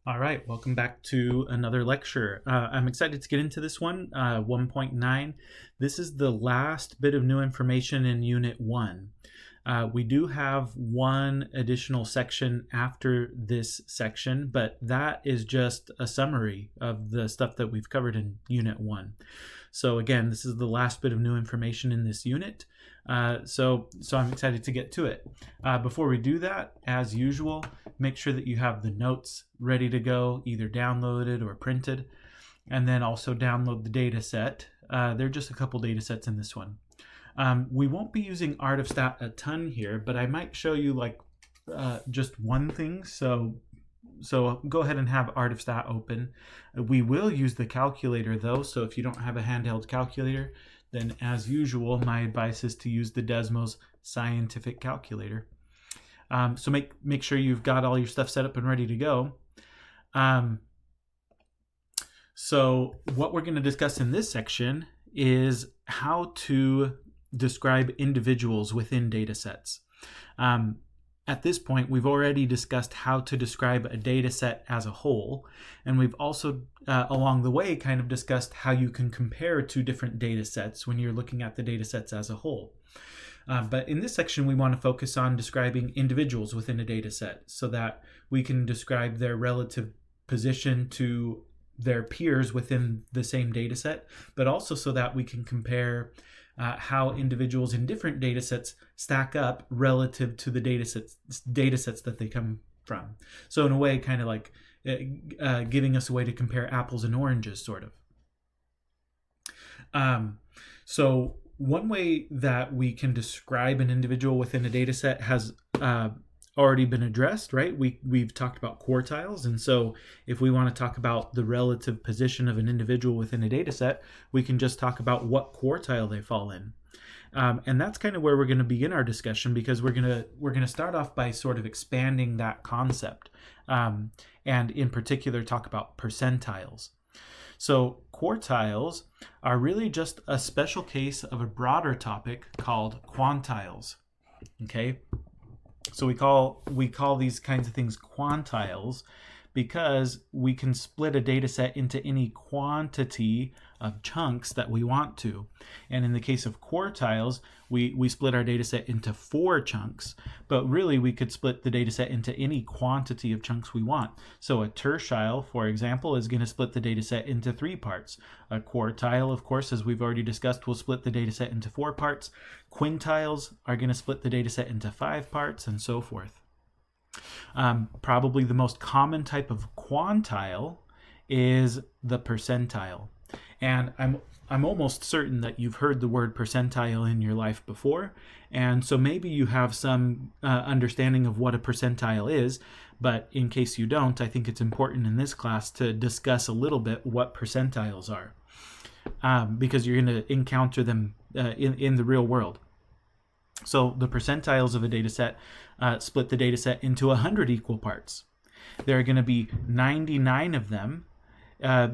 All right, welcome back to another lecture. I'm excited to get into this one, 1.9. This is the last bit of new information in Unit 1. We do have one additional section after this section, but that is just a summary of the stuff that we've covered in Unit 1. So again, this is the last bit of new information in this unit. So I'm excited to get to it. Before we do that, as usual, make sure that you have the notes ready to go, either downloaded or printed, and then also download the data set. There are just a couple data sets in this one. We won't be using art of stat a ton here, but I might show you just one thing. So go ahead and have art of stat open. We will use the calculator though, so if you don't have a handheld calculator, then as usual, my advice is to use the Desmos scientific calculator. So make sure you've got all your stuff set up and ready to go. So what we're going to discuss in this section is how to describe individuals within data sets. At this point, we've already discussed how to describe a data set as a whole, and we've also, along the way, kind of discussed how you can compare two different data sets when you're looking at the data sets as a whole. But in this section, we want to focus on describing individuals within a data set so that we can describe their relative position to their peers within the same data set, but also so that we can compare how individuals in different data sets stack up relative to the data sets that they come from. So in a way, kind of like giving us a way to compare apples and oranges, sort of. So one way that we can describe an individual within a data set has already been addressed, right? We've talked about quartiles, and so if we want to talk about the relative position of an individual within a data set, we can just talk about what quartile they fall in. And that's kind of where we're going to begin our discussion, because we're going to start off by sort of expanding that concept, and in particular talk about percentiles. So quartiles are really just a special case of a broader topic called quantiles. Okay? So we call these kinds of things quantiles because we can split a data set into any quantity of chunks that we want to. And in the case of quartiles, we split our data set into 4 chunks, but really we could split the data set into any quantity of chunks we want. So a tertile, for example, is going to split the data set into 3 parts. A quartile, of course, as we've already discussed, will split the data set into 4 parts. Quintiles are going to split the data set into 5 parts, and so forth. Probably the most common type of quantile is the percentile. And I'm almost certain that you've heard the word percentile in your life before, and so maybe you have some understanding of what a percentile is, but in case you don't, I think it's important in this class to discuss a little bit what percentiles are, because you're going to encounter them in the real world. So the percentiles of a data set split the data set into 100 equal parts. There are going to be 99 of them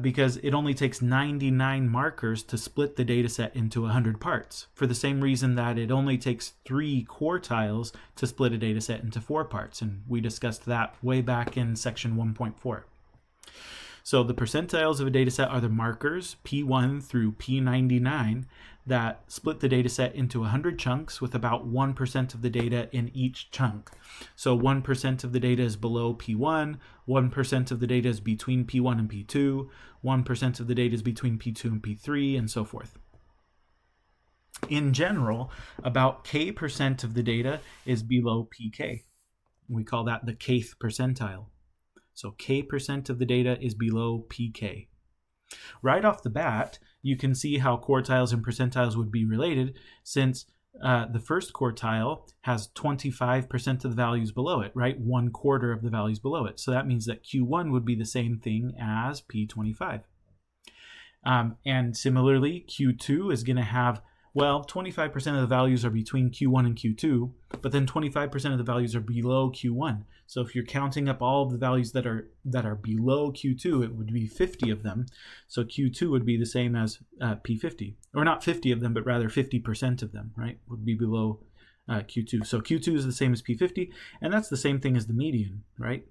because it only takes 99 markers to split the data set into 100 parts, for the same reason that it only takes 3 quartiles to split a data set into 4 parts. And we discussed that way back in section 1.4. So the percentiles of a data set are the markers P1 through P99 that split the data set into 100 chunks with about 1% of the data in each chunk. So 1% of the data is below P1, 1% of the data is between P1 and P2, 1% of the data is between P2 and P3, and so forth. In general, about K% of the data is below PK. We call that the kth percentile. So K% of the data is below PK. Right off the bat, you can see how quartiles and percentiles would be related, since the first quartile has 25% of the values below it, right? 1/4 of the values below it. So that means that Q1 would be the same thing as P25. And similarly, Q2 is going to have, 25% of the values are between Q1 and Q2, but then 25% of the values are below Q1. So if you're counting up all of the values that are below Q2, it would be 50 of them. So Q2 would be the same as P50, or not 50 of them, but rather 50% of them, right? Would be below Q2. So Q2 is the same as P50, and that's the same thing as the median, right?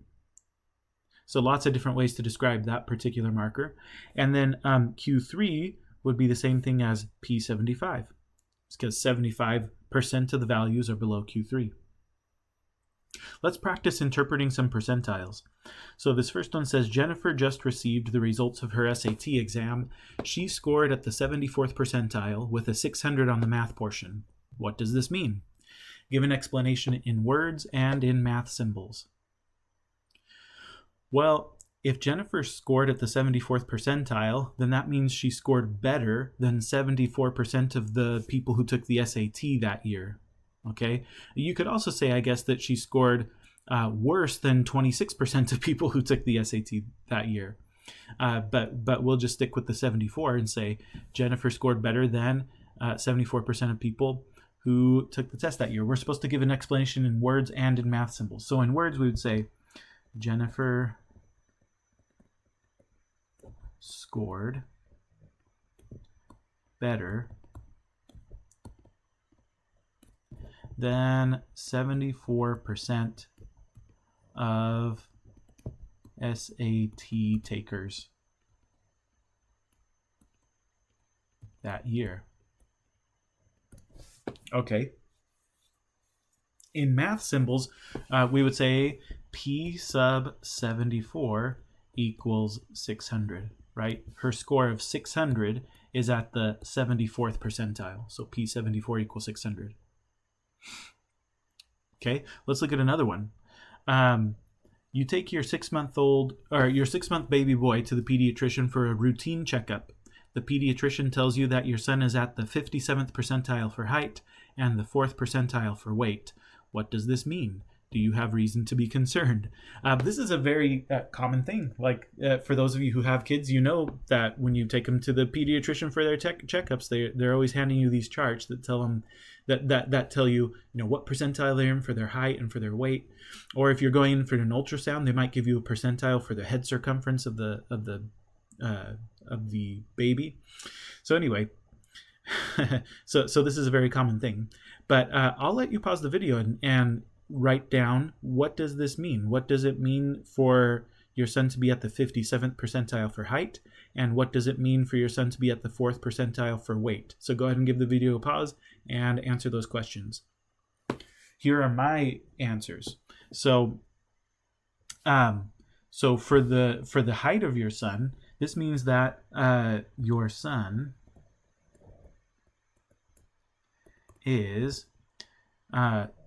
So lots of different ways to describe that particular marker. And then Q3 would be the same thing as P75. It's because 75% of the values are below Q3. Let's practice interpreting some percentiles. So this first one says, Jennifer just received the results of her SAT exam. She scored at the 74th percentile with a 600 on the math portion. What does this mean? Give an explanation in words and in math symbols. Well, if Jennifer scored at the 74th percentile, then that means she scored better than 74% of the people who took the SAT that year. Okay? You could also say, I guess, that she scored worse than 26% of people who took the SAT that year. But we'll just stick with the 74 and say Jennifer scored better than 74% of people who took the test that year. We're supposed to give an explanation in words and in math symbols. So in words, we would say Jennifer scored better than 74% of SAT takers that year. Okay. In math symbols, we would say P sub 74 equals 600, right? Her score of 600 is at the 74th percentile. So P74 equals 600. Okay, let's look at another one. You take your 6-month baby boy to the pediatrician for a routine checkup. The pediatrician tells you that your son is at the 57th percentile for height and the 4th percentile for weight. What does this mean? Do you have reason to be concerned? This is a very common thing. Like for those of you who have kids, you know that when you take them to the pediatrician for their checkups, they're always handing you these charts that tell them that tell you what percentile they're in for their height and for their weight. Or if you're going in for an ultrasound, they might give you a percentile for the head circumference of the baby. So anyway, so this is a very common thing. But I'll let you pause the video and write down, what does this mean? What does it mean for your son to be at the 57th percentile for height? And what does it mean for your son to be at the 4th percentile for weight? So go ahead and give the video a pause and answer those questions. Here are my answers. So for the height of your son, this means that your son is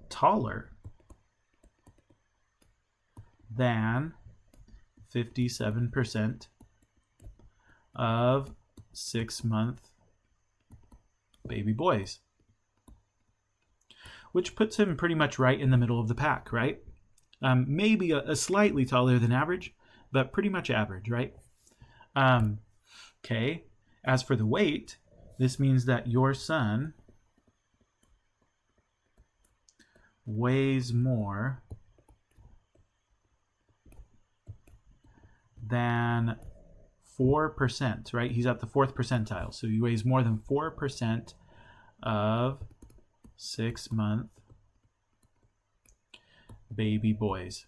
taller than 57% of 6-month baby boys, which puts him pretty much right in the middle of the pack, right? Maybe a slightly taller than average, but pretty much average, right? Okay. As for the weight, this means that your son weighs more than 4%, right? He's at the 4th percentile. So he weighs more than 4% of 6-month baby boys.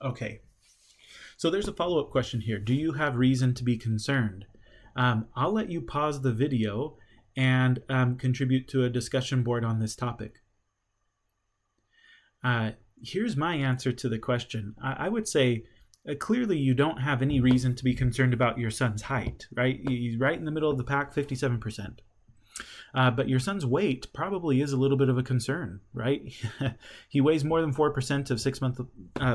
Okay. So there's a follow-up question here. Do you have reason to be concerned? I'll let you pause the video and contribute to a discussion board on this topic. Here's my answer to the question. I would say clearly you don't have any reason to be concerned about your son's height, right? He's right in the middle of the pack, 57%. But your son's weight probably is a little bit of a concern, right? He weighs more than 4% of 6-month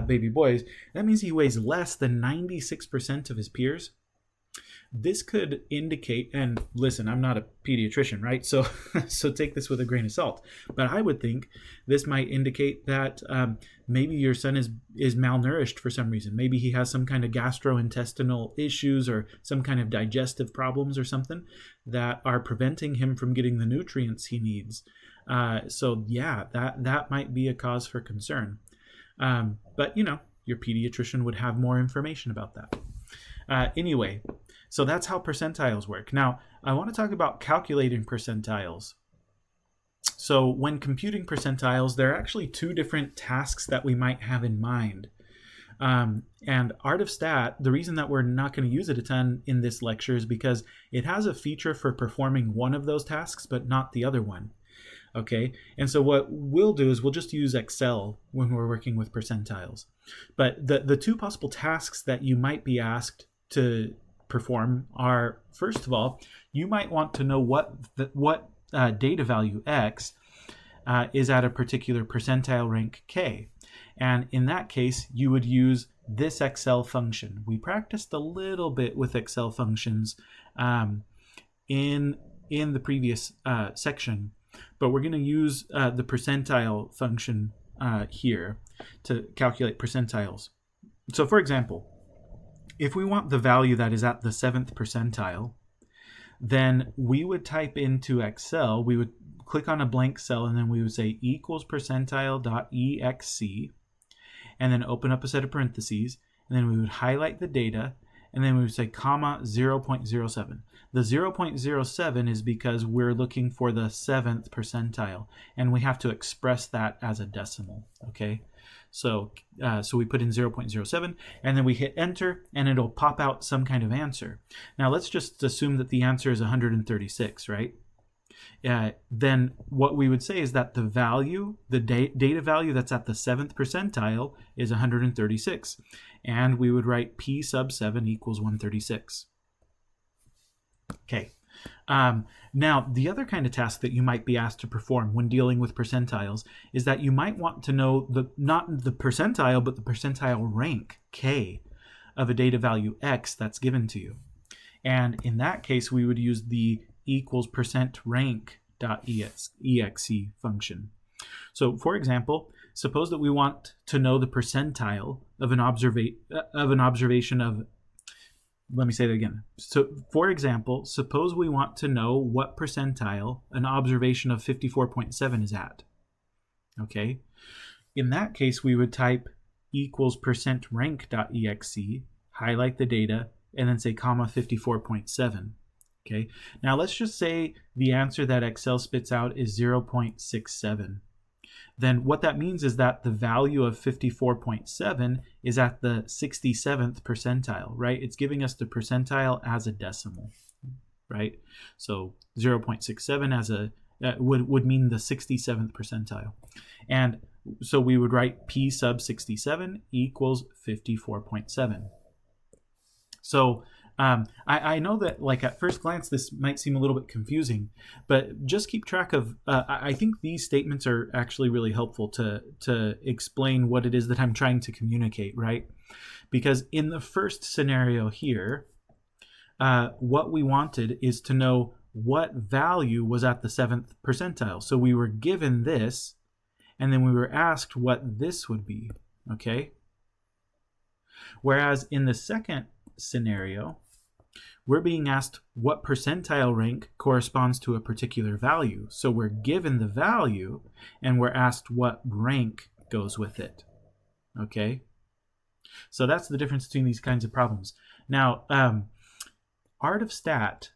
baby boys. That means he weighs less than 96% of his peers. This could indicate, and listen, I'm not a pediatrician, right? So take this with a grain of salt. But I would think this might indicate that maybe your son is malnourished for some reason. Maybe he has some kind of gastrointestinal issues or some kind of digestive problems or something that are preventing him from getting the nutrients he needs. So yeah, that might be a cause for concern. But your pediatrician would have more information about that. Anyway, so that's how percentiles work. Now, I want to talk about calculating percentiles. So when computing percentiles, there are actually two different tasks that we might have in mind. And Art of Stat, the reason that we're not going to use it a ton in this lecture is because it has a feature for performing one of those tasks, but not the other one. Okay, and so what we'll do is we'll just use Excel when we're working with percentiles. But the two possible tasks that you might be asked to perform are, first of all, you might want to know what data value X is at a particular percentile rank K. And in that case, you would use this Excel function. We practiced a little bit with Excel functions in the previous section, but we're going to use the percentile function here to calculate percentiles. So for example, if we want the value that is at the 7th percentile, then we would type into Excel, we would click on a blank cell, and then we would say equals percentile.exe, and then open up a set of parentheses, and then we would highlight the data, and then we would say comma 0.07. The 0.07 is because we're looking for the 7th percentile, and we have to express that as a decimal, okay? So we put in 0.07, and then we hit enter, and it'll pop out some kind of answer. Now let's just assume that the answer is 136, right? Then what we would say is that the value, the data value that's at the 7th percentile is 136. And we would write P sub 7 equals 136. Okay. Now, the other kind of task that you might be asked to perform when dealing with percentiles is that you might want to know not the percentile, but the percentile rank, K, of a data value X that's given to you. And in that case, we would use the equals percentrank.exe function. So for example, suppose that we want to know the percentile of an observation of, let me say that again. So for example, suppose we want to know what percentile an observation of 54.7 is at. Okay. In that case, we would type equals percentrank.exe, highlight the data, and then say comma 54.7. Okay. Now let's just say the answer that Excel spits out is 0.67. Then what that means is that the value of 54.7 is at the 67th percentile, right? It's giving us the percentile as a decimal, right? So 0.67 as a would mean the 67th percentile. And so we would write P sub 67 equals 54.7. So I know that, like, at first glance this might seem a little bit confusing, but just keep track of I think these statements are actually really helpful to explain what it is that I'm trying to communicate, right? Because in the first scenario here, what we wanted is to know what value was at the 7th percentile. So we were given this, and then we were asked what this would be, okay? Whereas in the second scenario, we're being asked what percentile rank corresponds to a particular value. So we're given the value, and we're asked what rank goes with it, okay? So that's the difference between these kinds of problems. Now, Art of Stat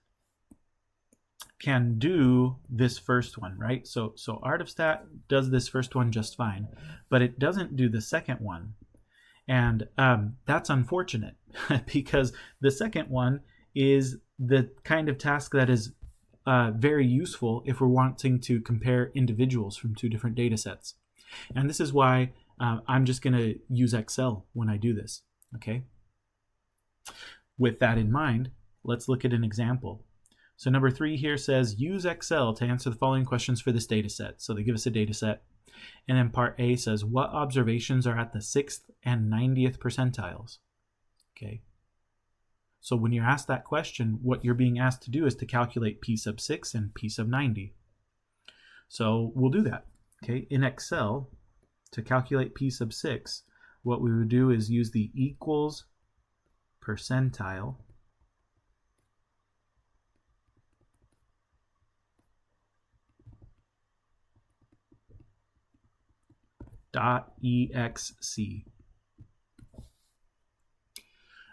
can do this first one, right? So Art of Stat does this first one just fine, but it doesn't do the second one. And that's unfortunate because the second one is the kind of task that is very useful if we're wanting to compare individuals from two different data sets. And this is why I'm just going to use Excel when I do this, okay? With that in mind, let's look at an example. So number 3 here says, use Excel to answer the following questions for this data set. So they give us a data set. And then part A says, what observations are at the 6th and 90th percentiles? Okay. So when you're asked that question, what you're being asked to do is to calculate P sub 6 and P sub 90. So we'll do that. Okay. In Excel, to calculate P sub 6, what we would do is use the equals percentile .exe.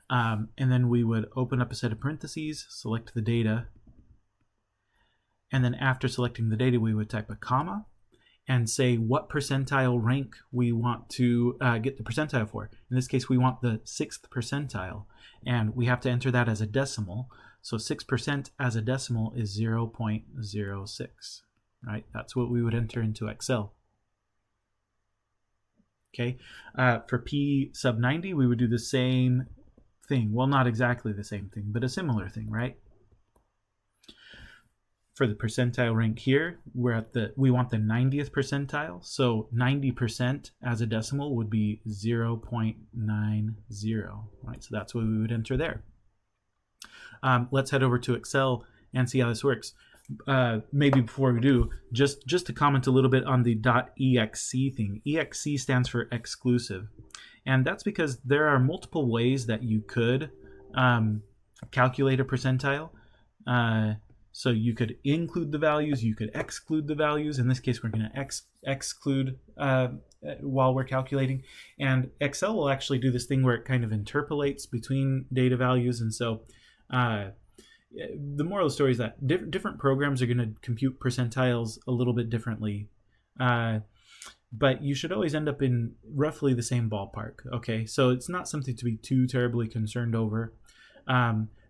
And then we would open up a set of parentheses, select the data, and then after selecting the data, we would type a comma and say what percentile rank we want to get the percentile for. In this case, we want the 6th percentile, and we have to enter that as a decimal. So 6% as a decimal is 0.06, right? That's what we would enter into Excel. Okay, for P sub 90, we would do the same thing. Well, not exactly the same thing, but a similar thing, right? For the percentile rank here, we want the 90th percentile. So 90% as a decimal would be 0.90, right? So that's what we would enter there. Let's head over to Excel and see how this works. Maybe before we do, just to comment a little bit on the .exe thing. EXC stands for exclusive, and that's because there are multiple ways that you could calculate a percentile. So you could include the values, you could exclude the values. In this case, we're going to exclude while we're calculating. And Excel will actually do this thing where it kind of interpolates between data values. And so the moral of the story is that different programs are going to compute percentiles a little bit differently. But you should always end up in roughly the same ballpark. Okay, so it's not something to be too terribly concerned over.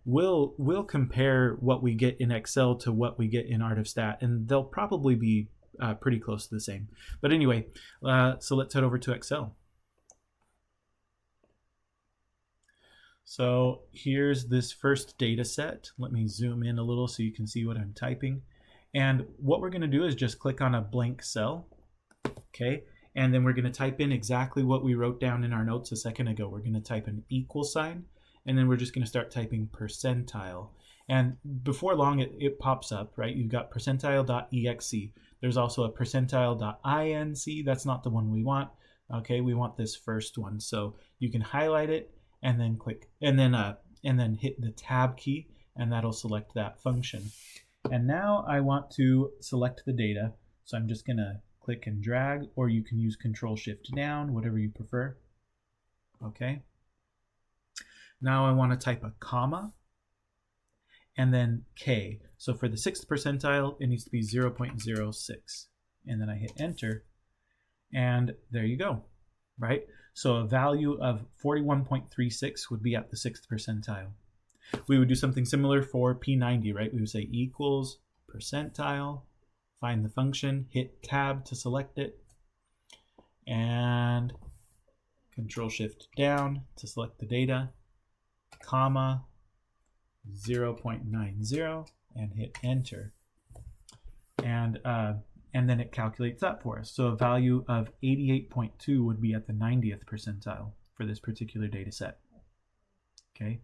We'll compare what we get in Excel to what we get in Art of Stat, and they'll probably be pretty close to the same. But anyway, so let's head over to Excel. So here's this first data set. Let me zoom in a little so you can see what I'm typing. And what we're going to do is just click on a blank cell. Okay, and then we're going to type in exactly what we wrote down in our notes a second ago. We're going to type an equal sign, and then we're just going to start typing percentile. And before long, it pops up, right? You've got percentile.exe. There's also a percentile.inc. That's not the one we want. Okay, we want this first one. So you can highlight it and then click, and then hit the tab key, and that'll select that function. And now I want to select the data. So I'm just going to click and drag, or you can use Control-Shift-Down, whatever you prefer. Okay. Now I want to type a comma and then K. So for the 6th percentile, it needs to be 0.06. And then I hit enter, and there you go, right? So a value of 41.36 would be at the 6th percentile. We would do something similar for P90, right? We would say equals percentile, find the function, hit tab to select it, and Control-Shift-Down to select the data, comma 0.90, and hit enter. And then it calculates that for us. So a value of 88.2 would be at the 90th percentile for this particular data set. Okay,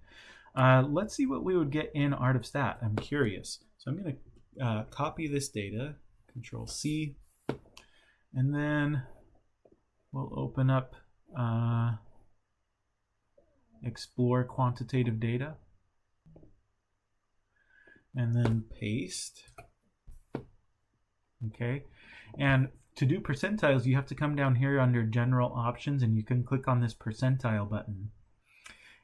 let's see what we would get in Art of Stat. I'm curious. So I'm going to copy this data, Control-C, and then we'll open up Explore Quantitative Data, and then paste. Okay, and to do percentiles, you have to come down here under General Options, and you can click on this percentile button.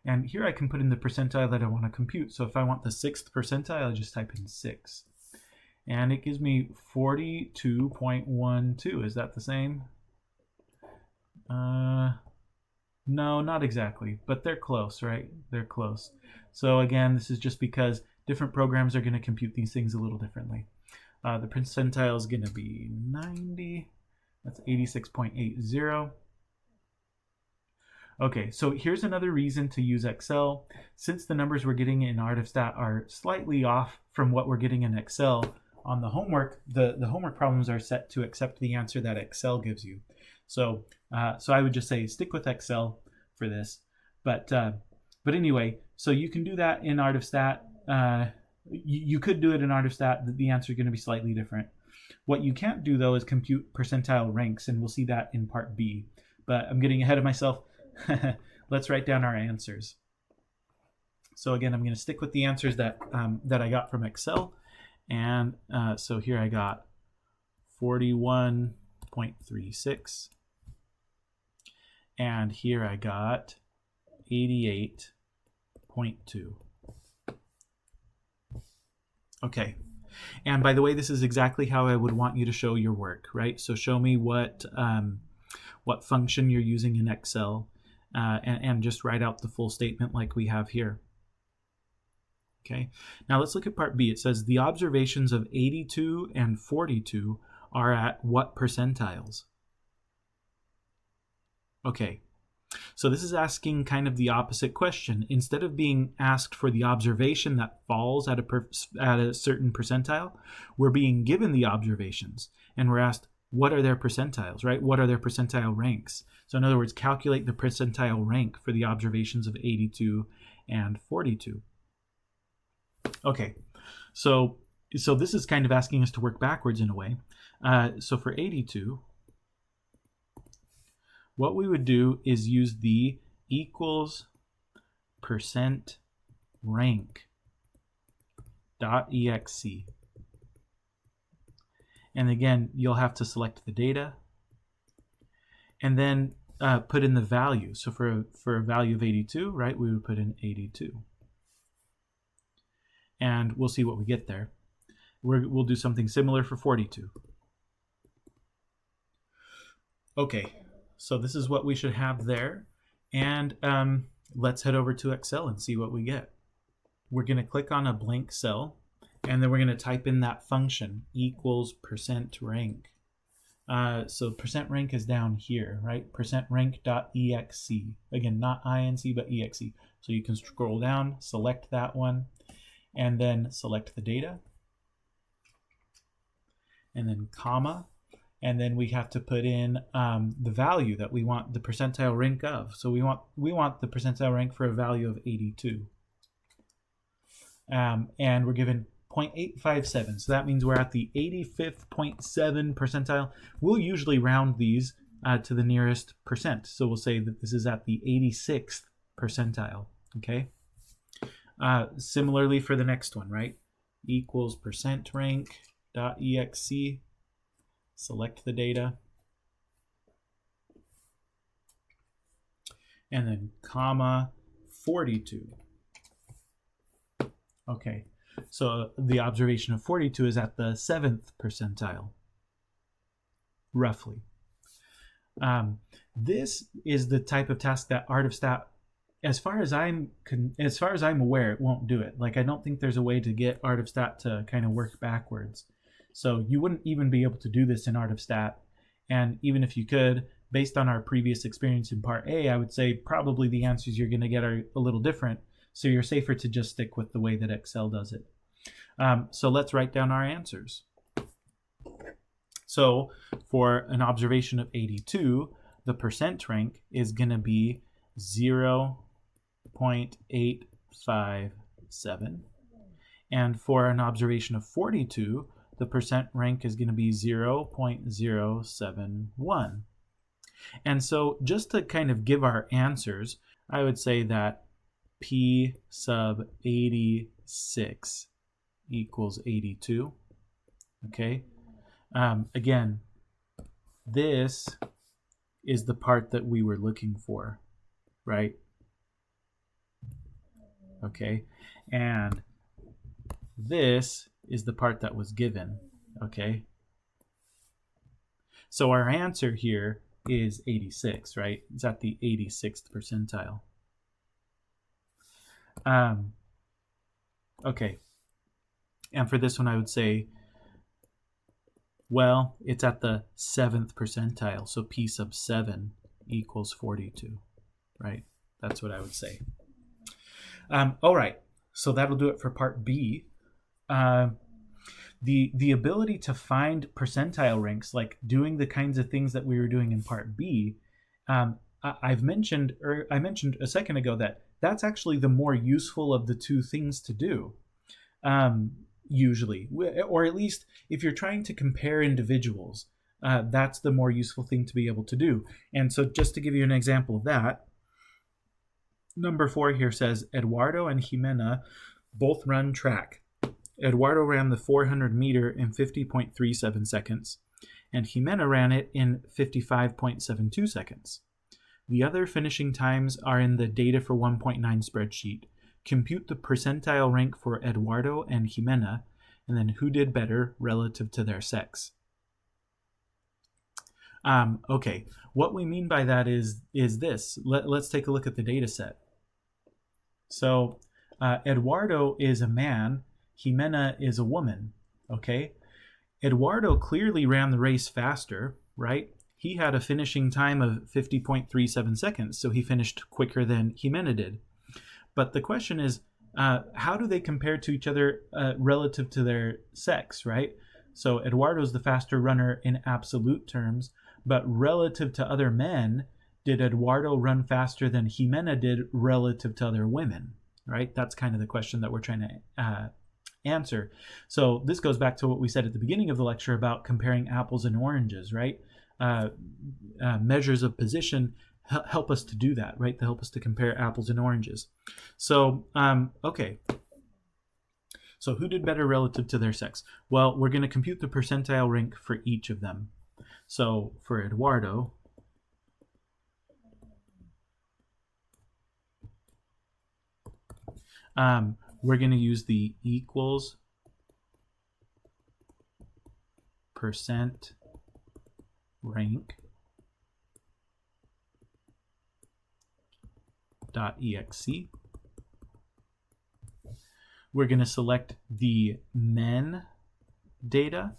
And here I can put in the percentile that I want to compute. So if I want the 6th percentile, I just type in 6. And it gives me 42.12. Is that the same? No, not exactly, but they're close, right? They're close. So again, this is just because different programs are going to compute these things a little differently. The percentile is going to be 90. That's 86.80. Okay, so here's another reason to use Excel. Since the numbers we're getting in Art of Stat are slightly off from what we're getting in Excel, on the homework, the homework problems are set to accept the answer that Excel gives you. So I would just say stick with Excel for this. But anyway, so you can do that in Art of Stat. You could do it in Art of Stat. The answer is going to be slightly different. What you can't do, though, is compute percentile ranks, and we'll see that in Part B. But I'm getting ahead of myself. Let's write down our answers. So again, I'm going to stick with the answers that I got from Excel. And so here I got 41.36. And here I got 88.2. Okay, And by the way, this is exactly how I would want you to show your work, right? So show me what function you're using in Excel, and just write out the full statement like we have here. Okay, now let's look at part B. It says the observations of 82 and 42 are at what percentiles? Okay, so this is asking kind of the opposite question. Instead of being asked for the observation that falls at a certain percentile, we're being given the observations, and we're asked, what are their percentiles, right? What are their percentile ranks? So in other words, calculate the percentile rank for the observations of 82 and 42. Okay, so this is kind of asking us to work backwards in a way. So for 82, what we would do is use the equals percent rank .exe. And again, you'll have to select the data and then put in the value. So for a value of 82, right, we would put in 82. And we'll see what we get there. We'll do something similar for 42. Okay, so this is what we should have there. And let's head over to Excel and see what we get. We're going to click on a blank cell, and then we're going to type in that function, equals percent rank. So percent rank is down here, right? Percent rank.exe. Again, not inc, but exe. So you can scroll down, select that one, and then select the data, and then comma, and then we have to put in the value that we want the percentile rank of. So we want the percentile rank for a value of 82, and we're given 0.857. So that means we're at the 85th 0.7 percentile. We'll usually round these to the nearest percent. So we'll say that this is at the 86th percentile. Okay. Similarly for the next one, right? Equals percent rank.exe. Select the data. And then comma 42. Okay, so the observation of 42 is at the 7th percentile, roughly. This is the type of task that Art of Stat, as far as I'm aware, it won't do it. Like, I don't think there's a way to get Art of Stat to kind of work backwards. So you wouldn't even be able to do this in Art of Stat. And even if you could, based on our previous experience in Part A, I would say probably the answers you're going to get are a little different. So you're safer to just stick with the way that Excel does it. So let's write down our answers. So for an observation of 82, the percent rank is going to be 0.857. And for an observation of 42, the percent rank is going to be 0.071. And so just to kind of give our answers, I would say that P sub 86 equals 82. Okay. Again, this is the part that we were looking for, right? Okay. And this is the part that was given. Okay. So our answer here is 86, right? It's at the 86th percentile. Okay. And for this one, I would say, well, it's at the 7th percentile. So P sub 7 equals 42, right? That's what I would say. All right. So that'll do it for part B. The ability to find percentile ranks, like doing the kinds of things that we were doing in part B, I mentioned a second ago that that's actually the more useful of the two things to do, usually, or at least if you're trying to compare individuals, that's the more useful thing to be able to do. And so just to give you an example of that, number 4 here says Eduardo and Jimena both run track. Eduardo ran the 400 meter in 50.37 seconds, and Jimena ran it in 55.72 seconds. The other finishing times are in the data for 1.9 spreadsheet. Compute the percentile rank for Eduardo and Jimena, and then who did better relative to their sex. Okay, what we mean by that is this. Let's take a look at the data set. So Eduardo is a man, Jimena is a woman, okay? Eduardo clearly ran the race faster, right? He had a finishing time of 50.37 seconds, so he finished quicker than Jimena did. But the question is, how do they compare to each other relative to their sex, right? So Eduardo's the faster runner in absolute terms, but relative to other men, did Eduardo run faster than Jimena did relative to other women, right? That's kind of the question that we're trying to answer. So this goes back to what we said at the beginning of the lecture about comparing apples and oranges, right? Measures of position help us to do that, right? They help us to compare apples and oranges. So, okay. So who did better relative to their sex? Well, we're going to compute the percentile rank for each of them. So for Eduardo, we're going to use the equals percent rank .exe. We're going to select the men data,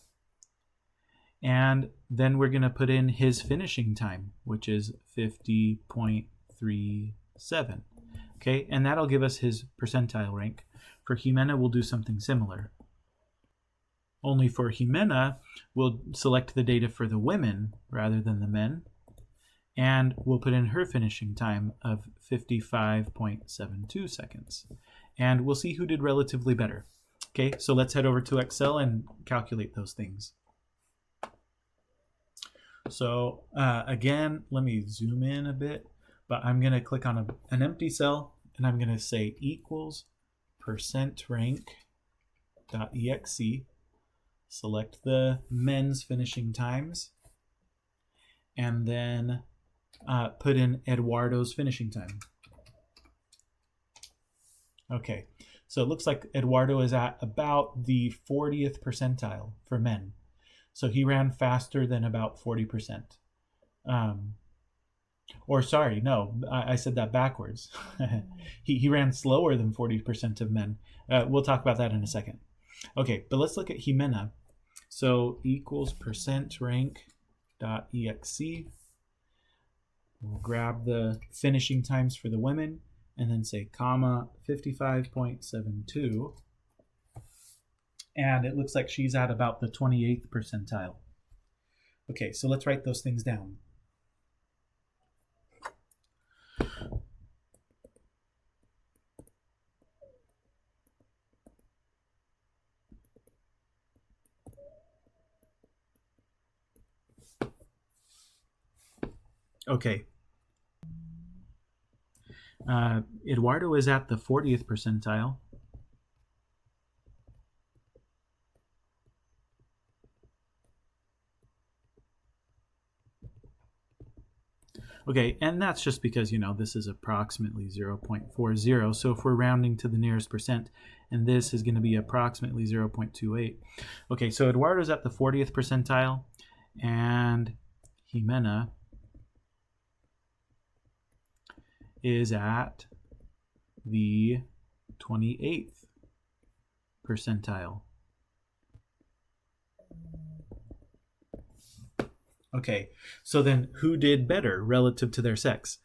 and then we're going to put in his finishing time, which is 50.37. Okay, and that'll give us his percentile rank. For Jimena, we'll do something similar. Only for Jimena, we'll select the data for the women rather than the men, and we'll put in her finishing time of 55.72 seconds. And we'll see who did relatively better. Okay, so let's head over to Excel and calculate those things. So again, let me zoom in a bit, but I'm going to click on an empty cell, and I'm going to say equals percentrank.exe, select the men's finishing times, and then put in Eduardo's finishing time. Okay, so it looks like Eduardo is at about the 40th percentile for men. So he ran faster than about 40%. Or sorry, no, I said that backwards. he ran slower than 40% of men. We'll talk about that in a second. Okay, but let's look at Jimena. So equals percentrank.exe. We'll grab the finishing times for the women, and then say comma 55.72, and it looks like she's at about the 28th percentile. Okay, so let's write those things down. Okay. Eduardo is at the 40th percentile. Okay, and that's just because, this is approximately 0.40. So if we're rounding to the nearest percent, and this is going to be approximately 0.28. Okay, so Eduardo's at the 40th percentile, and Jimena is at the 28th percentile. Okay, so then who did better relative to their sex?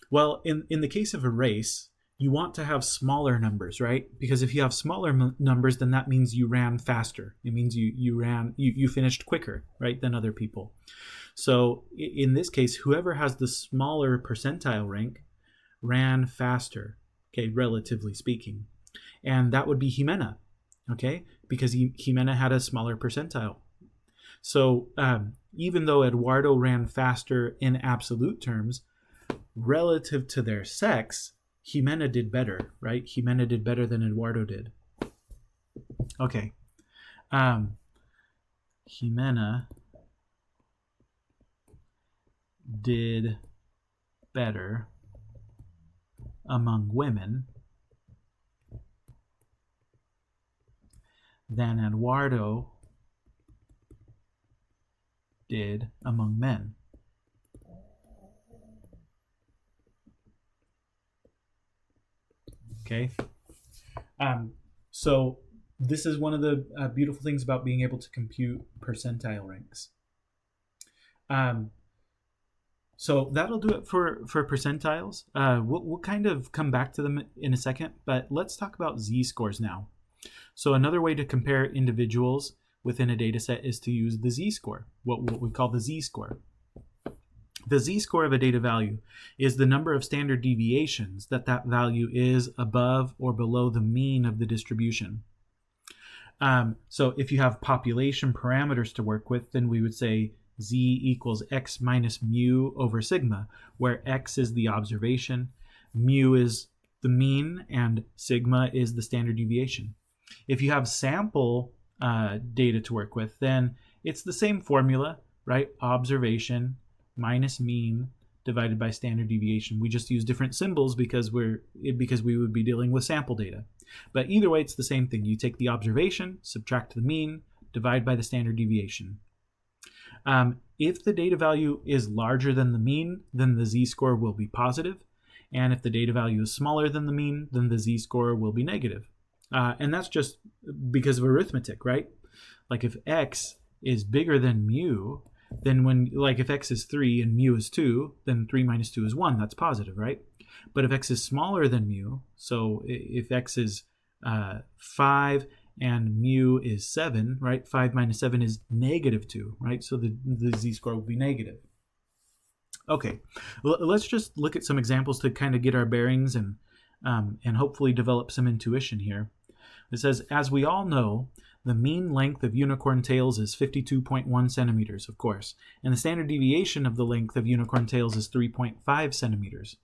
Well, in the case of a race, you want to have smaller numbers, right? Because if you have smaller numbers, then that means you ran faster. It means you finished quicker, right, than other people. So in this case, whoever has the smaller percentile rank ran faster, okay, relatively speaking. And that would be Jimena, okay, because Jimena had a smaller percentile. So even though Eduardo ran faster in absolute terms, relative to their sex, Jimena did better, right? Jimena did better than Eduardo did. Okay. Jimena did better among women than Eduardo did among men. Okay. So this is one of the beautiful things about being able to compute percentile ranks. So that'll do it for percentiles. We'll kind of come back to them in a second, but let's talk about z-scores now. So another way to compare individuals within a data set is to use the z-score, what we call the z-score. The z-score of a data value is the number of standard deviations that value is above or below the mean of the distribution. So if you have population parameters to work with, then we would say z equals x minus mu over sigma, where x is the observation, mu is the mean, and sigma is the standard deviation. If you have sample data to work with, then it's the same formula, right? Observation minus mean divided by standard deviation. We just use different symbols because we would be dealing with sample data. But either way, it's the same thing. You take the observation, subtract the mean, divide by the standard deviation. If the data value is larger than the mean, then the z-score will be positive. And if the data value is smaller than the mean, then the z-score will be negative. And that's just because of arithmetic, right? Like if x is bigger than mu, then if x is 3 and mu is 2, then 3 minus 2 is 1. That's positive, right? But if x is smaller than mu, so if x is 5 and mu is 7, right? 5 minus 7 is negative 2, right? So the z-score will be negative. Okay, let's just look at some examples to kind of get our bearings and hopefully develop some intuition here. It says, as we all know, the mean length of unicorn tails is 52.1 centimeters, of course, and the standard deviation of the length of unicorn tails is 3.5 centimeters.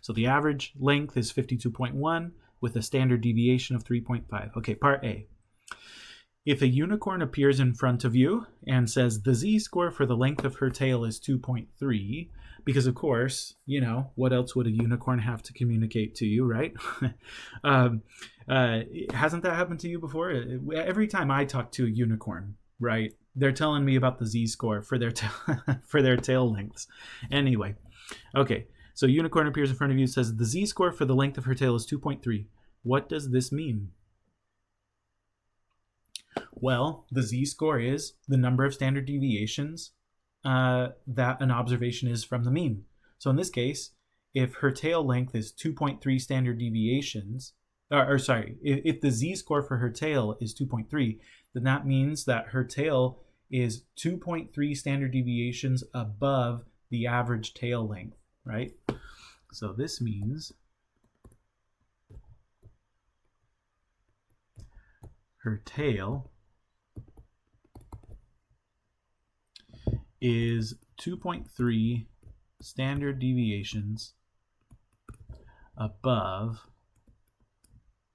So the average length is 52.1 with a standard deviation of 3.5. Okay, part A. If a unicorn appears in front of you and says the z-score for the length of her tail is 2.3, because of course, what else would a unicorn have to communicate to you, right? Hasn't that happened to you before? Every time I talk to a unicorn, right, they're telling me about the z-score for their for their tail lengths. Anyway, okay, so unicorn appears in front of you and says the z-score for the length of her tail is 2.3. What does this mean? Well, the z-score is the number of standard deviations that an observation is from the mean. So in this case, if her tail length is 2.3 standard deviations, if the z-score for her tail is 2.3, then that means that her tail is 2.3 standard deviations above the average tail length, right? So this means her tail is 2.3 standard deviations above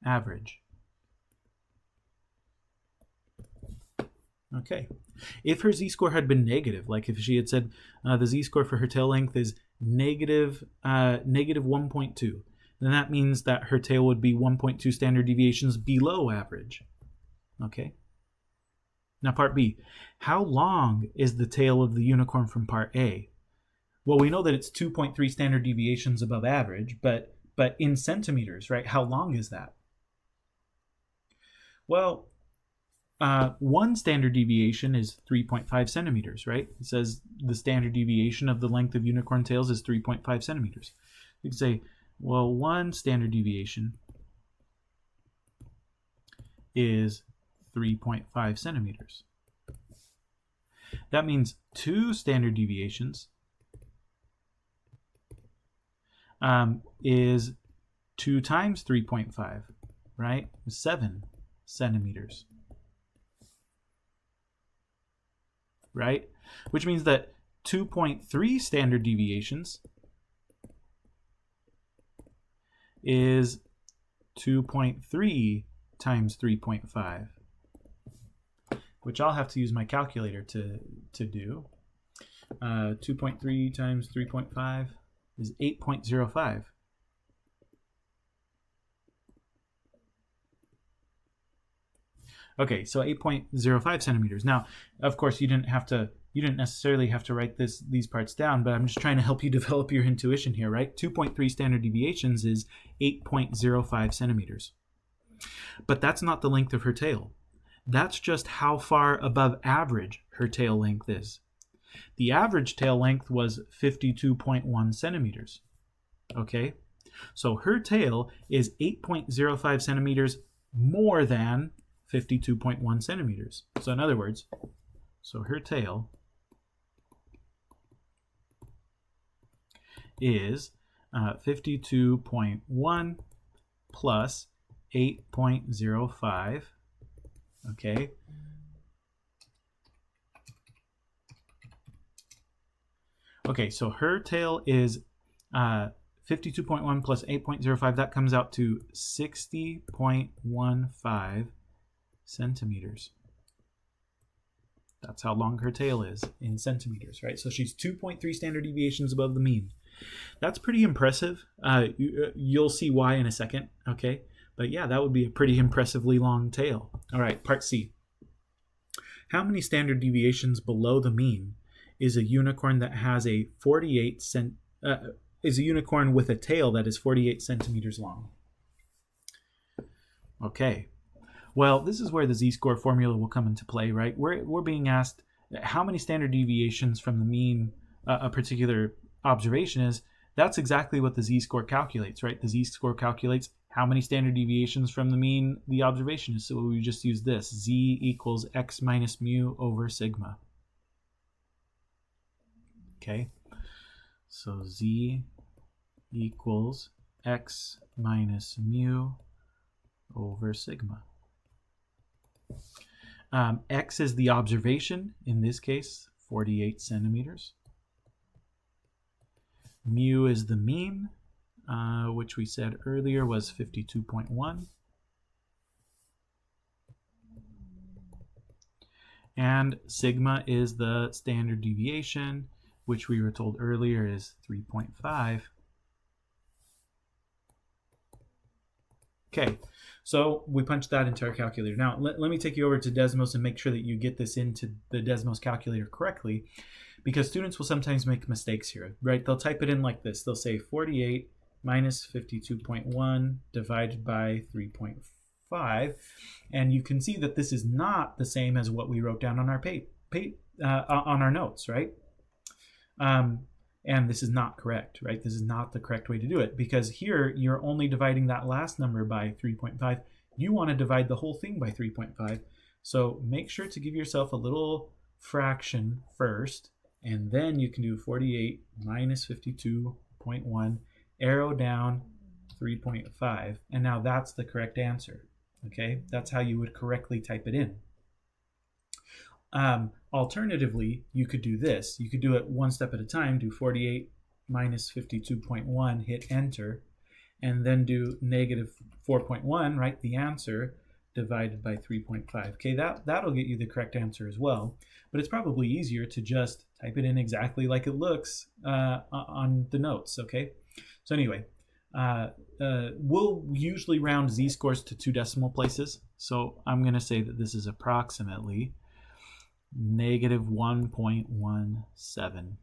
average. Okay. If her z-score had been negative, like if she had said the z-score for her tail length is negative 1.2, then that means that her tail would be 1.2 standard deviations below average. Okay. Now part B, how long is the tail of the unicorn from part A? Well, we know that it's 2.3 standard deviations above average, but in centimeters, right? How long is that? Well, 1 standard deviation is 3.5 centimeters, right? It says the standard deviation of the length of unicorn tails is 3.5 centimeters. You can say, well, 1 standard deviation is 3.5 centimeters. That means 2 standard deviations is 2 times 3.5, right? 7 centimeters, right? Which means that 2.3 standard deviations is 2.3 times 3.5, which I'll have to use my calculator to do. 2.3 times 3.5 is 8.05. Okay, so 8.05 centimeters. Now, of course, you didn't necessarily have to write these parts down, but I'm just trying to help you develop your intuition here, right? 2.3 standard deviations is 8.05 centimeters. But that's not the length of her tail. That's just how far above average her tail length is. The average tail length was 52.1 centimeters. Okay? So her tail is 8.05 centimeters more than 52.1 centimeters. So in other words, her tail is 52.1 plus 8.05. Okay. Okay, so her tail is 52.1 plus 8.05. That comes out to 60.15 centimeters. That's how long her tail is in centimeters, right? So she's 2.3 standard deviations above the mean. That's pretty impressive. You'll see why in a second, okay? But yeah, that would be a pretty impressively long tail. All right, part C. How many standard deviations below the mean is a unicorn that has a unicorn with a tail that is 48 centimeters long? Okay. Well, this is where the z-score formula will come into play, right? We're being asked how many standard deviations from the mean a particular observation is. That's exactly what the z-score calculates, right? The z-score calculates how many standard deviations from the mean the observation is. So we just use this. Z equals x minus mu over sigma. Okay. So z equals x minus mu over sigma. X is the observation, in this case, 48 centimeters. Mu is the mean, which we said earlier was 52.1. And sigma is the standard deviation, which we were told earlier is 3.5. Okay, so we punched that into our calculator. Now, let me take you over to Desmos and make sure that you get this into the Desmos calculator correctly, because students will sometimes make mistakes here, right? They'll type it in like this. They'll say 48 minus 52.1 divided by 3.5, and you can see that this is not the same as what we wrote down on our on our notes, right? And this is not correct, right? This is not the correct way to do it, because here you're only dividing that last number by 3.5. You want to divide the whole thing by 3.5. So make sure to give yourself a little fraction first, and then you can do 48 minus 52.1, arrow down 3.5, and now that's the correct answer. Okay, that's how you would correctly type it in. Alternatively, you could do this. You could do it one step at a time. Do 48 minus 52.1, hit enter, and then do negative 4.1, write the answer, divided by 3.5. Okay, that'll get you the correct answer as well. But it's probably easier to just type it in exactly like it looks on the notes, okay? So anyway, we'll usually round z-scores to 2 decimal places. So I'm going to say that this is approximately negative 1.17.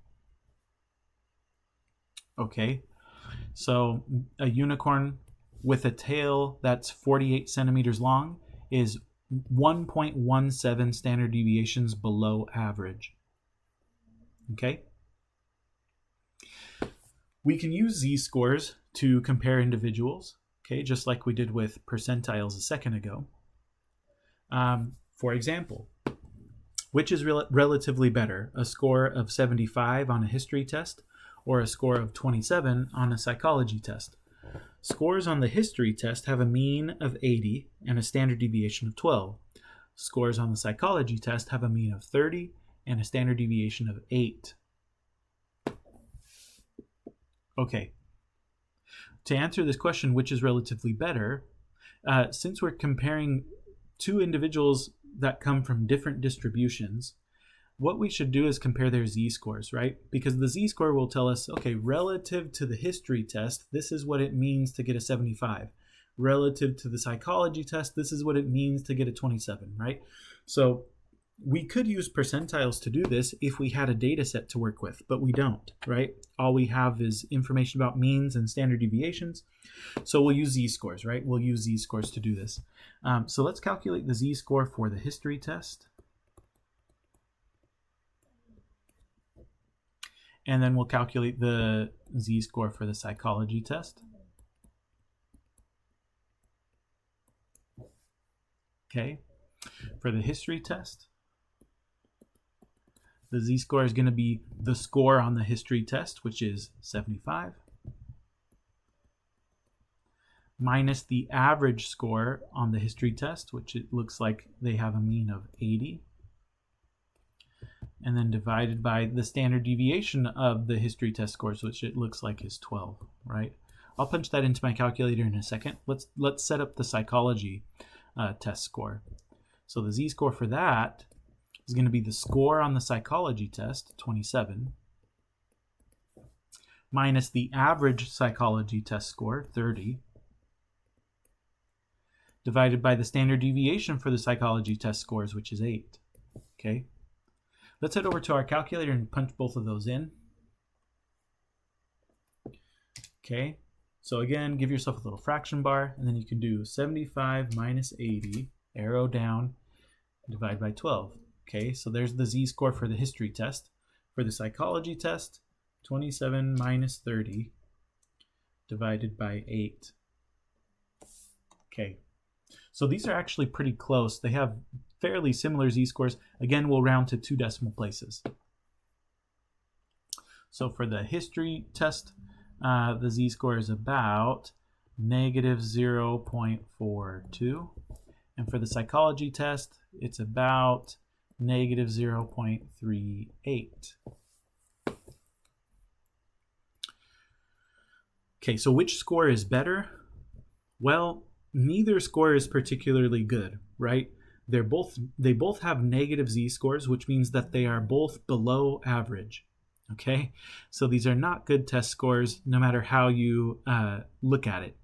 Okay, so a unicorn with a tail that's 48 centimeters long is 1.17 standard deviations below average. Okay, we can use z-scores to compare individuals, okay, just like we did with percentiles a second ago. For example, which is relatively better, a score of 75 on a history test or a score of 27 on a psychology test? Scores on the history test have a mean of 80 and a standard deviation of 12. Scores on the psychology test have a mean of 30 and a standard deviation of 8. Okay. To answer this question, which is relatively better, since we're comparing two individuals that come from different distributions, what we should do is compare their z-scores, right? Because the z-score will tell us, okay, relative to the history test, this is what it means to get a 75. relative to the psychology test, this is what it means to get a 27, right? So we could use percentiles to do this if we had a data set to work with, but we don't, right? All we have is information about means and standard deviations. So we'll use z-scores, right? We'll use z-scores to do this. So let's calculate the z-score for the history test. And then we'll calculate the z-score for the psychology test. Okay. For the history test, the z-score is going to be the score on the history test, which is 75, minus the average score on the history test, which it looks like they have a mean of 80, and then divided by the standard deviation of the history test scores, which it looks like is 12, right? I'll punch that into my calculator in a second. Let's set up the psychology test score. So the z-score for that is going to be the score on the psychology test, 27, minus the average psychology test score, 30, divided by the standard deviation for the psychology test scores, which is 8. Okay. Let's head over to our calculator and punch both of those in. Okay. So again, give yourself a little fraction bar, and then you can do 75 minus 80, arrow down, divide by 12. Okay, so there's the z-score for the history test. For the psychology test, 27 minus 30 divided by 8. Okay, so these are actually pretty close. They have fairly similar z-scores. Again, we'll round to 2 decimal places. So for the history test, the z-score is about negative 0.42. And for the psychology test, it's about negative 0.38. Okay, so which score is better? Well, neither score is particularly good, right? They both have negative z-scores, which means that they are both below average. Okay, so these are not good test scores, no matter how you look at it.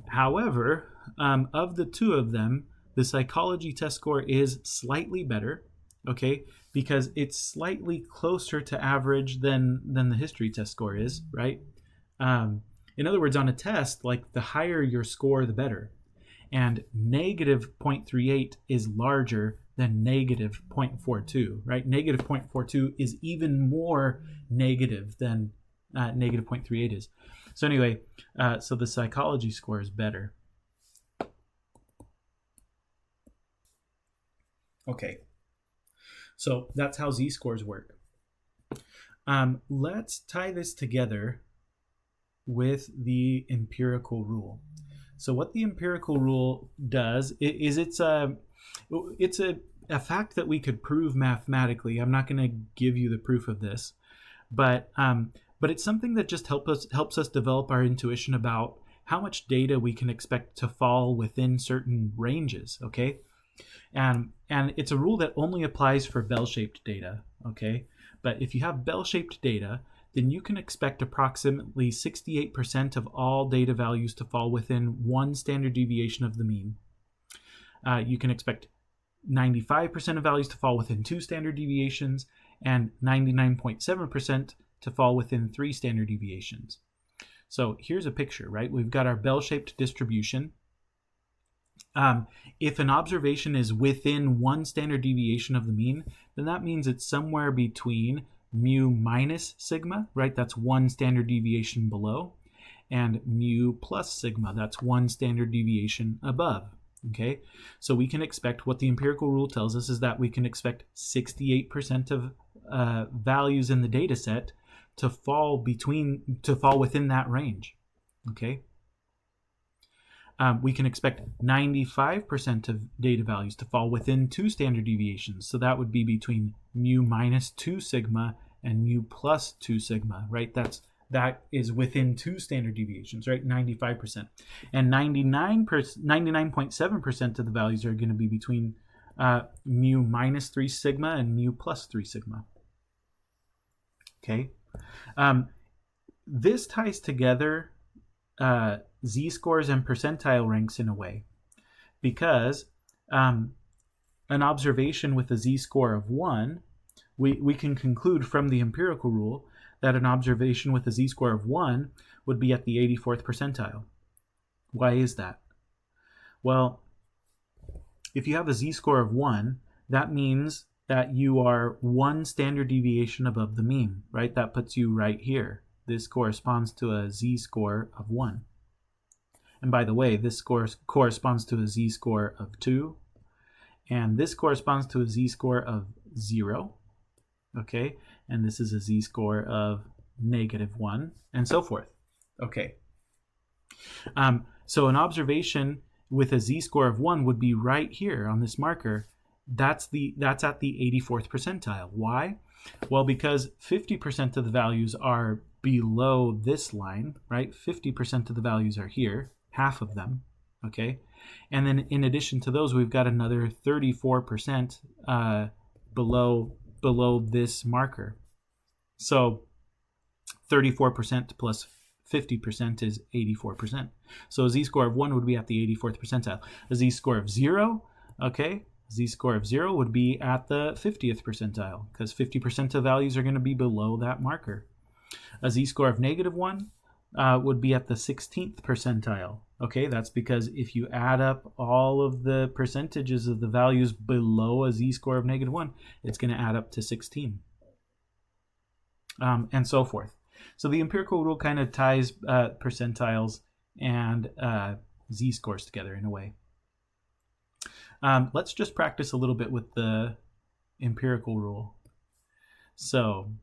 However, of the two of them, the psychology test score is slightly better, okay, because it's slightly closer to average than the history test score is, right? In other words, on a test, like the higher your score, the better. And negative 0.38 is larger than negative 0.42, right? Negative 0.42 is even more negative than negative 0.38 is. So anyway, so the psychology score is better. Okay, so that's how z-scores work. Let's tie this together with the empirical rule. So what the empirical rule does is it's a fact that we could prove mathematically. I'm not going to give you the proof of this, but it's something that just helps us develop our intuition about how much data we can expect to fall within certain ranges. Okay, and it's a rule that only applies for bell-shaped data. Okay, but if you have bell-shaped data, then you can expect approximately 68% of all data values to fall within one standard deviation of the mean. You can expect 95% of values to fall within 2 standard deviations, and 99.7% to fall within 3 standard deviations. So here's a picture, right? We've got our bell-shaped distribution. If an observation is within 1 standard deviation of the mean, then that means it's somewhere between mu minus sigma, right? That's 1 standard deviation below, and mu plus sigma, that's 1 standard deviation above. Okay, so we can expect, what the empirical rule tells us is that we can expect 68% of values in the data set to fall within that range. Okay, we can expect 95% of data values to fall within 2 standard deviations. So that would be between mu minus 2 sigma and mu plus 2 sigma, right? That is within 2 standard deviations, right? 95%. And 99.7% of the values are going to be between mu minus 3 sigma and mu plus 3 sigma. Okay. This ties together z-scores and percentile ranks in a way, because an observation with a z-score of 1, we can conclude from the empirical rule that an observation with a z-score of 1 would be at the 84th percentile. Why is that? Well, if you have a z-score of 1, that means that you are 1 standard deviation above the mean, right? That puts you right here. This corresponds to a z-score of 1. And by the way, this score corresponds to a z-score of 2. And this corresponds to a z-score of 0. Okay? And this is a z-score of -1, and so forth. Okay. So an observation with a z-score of 1 would be right here on this marker. That's at the 84th percentile. Why? Well, because 50% of the values are below this line, right? 50% of the values are here, half of them, okay? And then in addition to those, we've got another 34% below this marker. So 34% plus 50% is 84%. So a z-score of 1 would be at the 84th percentile. A z-score of 0, okay, z-score of 0 would be at the 50th percentile, because 50% of values are going to be below that marker. A z-score of -1 would be at the 16th percentile. Okay, that's because if you add up all of the percentages of the values below a z-score of -1, it's going to add up to 16. And so forth. So the empirical rule kind of ties percentiles and z-scores together in a way. Let's just practice a little bit with the empirical rule. So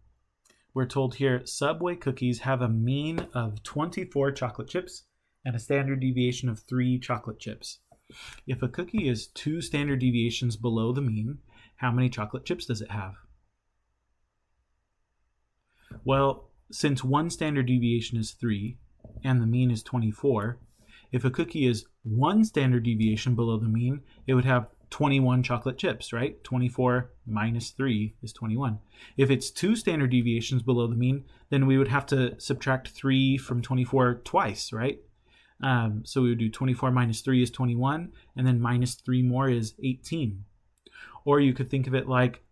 we're told here, Subway cookies have a mean of 24 chocolate chips and a standard deviation of 3 chocolate chips. If a cookie is 2 standard deviations below the mean, how many chocolate chips does it have? Well, since 1 standard deviation is 3 and the mean is 24, if a cookie is 1 standard deviation below the mean, it would have 21 chocolate chips, right? 24 minus 3 is 21. If it's 2 standard deviations below the mean, then we would have to subtract 3 from 24 twice, right? So we would do 24 minus 3 is 21, and then minus 3 more is 18. Or you could think of it like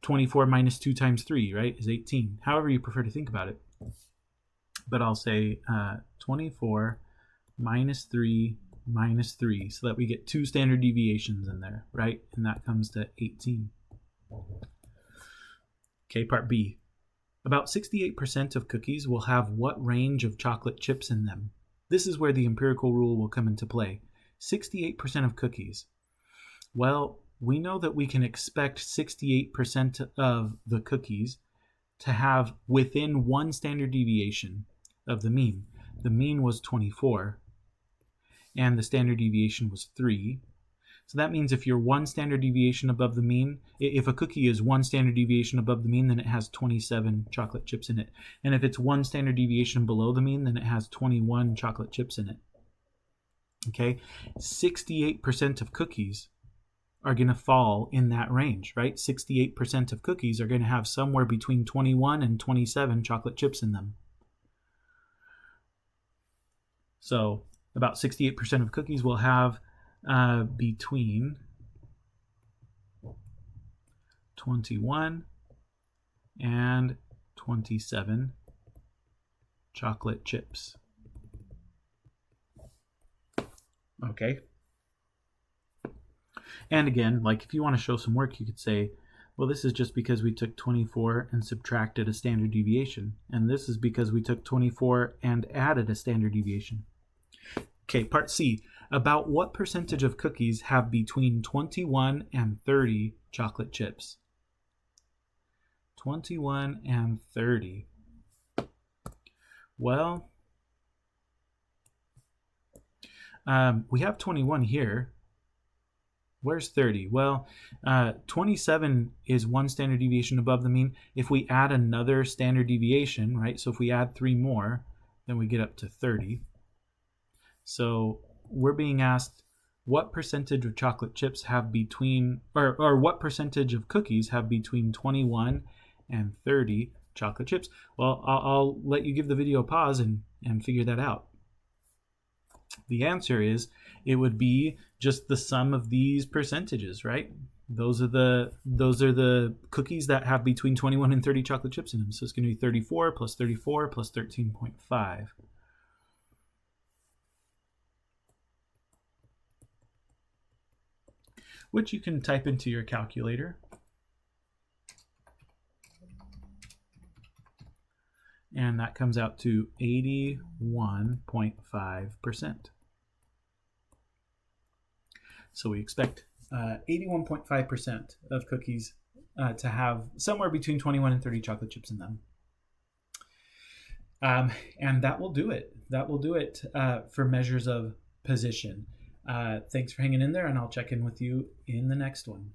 24 minus 2 times 3, right, is 18. However you prefer to think about it. But I'll say 24 minus 3 minus 3, so that we get 2 standard deviations in there, right? And that comes to 18. Okay, part B. About 68% of cookies will have what range of chocolate chips in them? This is where the empirical rule will come into play. 68% of cookies. Well, we know that we can expect 68% of the cookies to have within 1 standard deviation of the mean. The mean was 24, and the standard deviation was 3. So that means if you're 1 standard deviation above the mean, if a cookie is 1 standard deviation above the mean, then it has 27 chocolate chips in it. And if it's 1 standard deviation below the mean, then it has 21 chocolate chips in it. Okay, 68% of cookies are going to fall in that range, right? 68% of cookies are going to have somewhere between 21 and 27 chocolate chips in them. So about 68% of cookies will have between 21 and 27 chocolate chips. Okay. And again, like if you want to show some work, you could say, well, this is just because we took 24 and subtracted a standard deviation. And this is because we took 24 and added a standard deviation. Okay, part C. About what percentage of cookies have between 21 and 30 chocolate chips? 21 and 30. Well, we have 21 here. Where's 30? Well, 27 is 1 standard deviation above the mean. If we add another standard deviation, right? So if we add 3 more, then we get up to 30. So we're being asked what percentage of chocolate chips have between, or what percentage of cookies have between 21 and 30 chocolate chips. Well, I'll let you give the video a pause and figure that out. The answer is it would be just the sum of these percentages, right? Those are the cookies that have between 21 and 30 chocolate chips in them. So it's going to be 34 plus 34 plus 13.5. Which you can type into your calculator. And that comes out to 81.5%. So we expect 81.5% of cookies to have somewhere between 21 and 30 chocolate chips in them. And that will do it. That will do it for measures of position. Thanks for hanging in there, and I'll check in with you in the next one.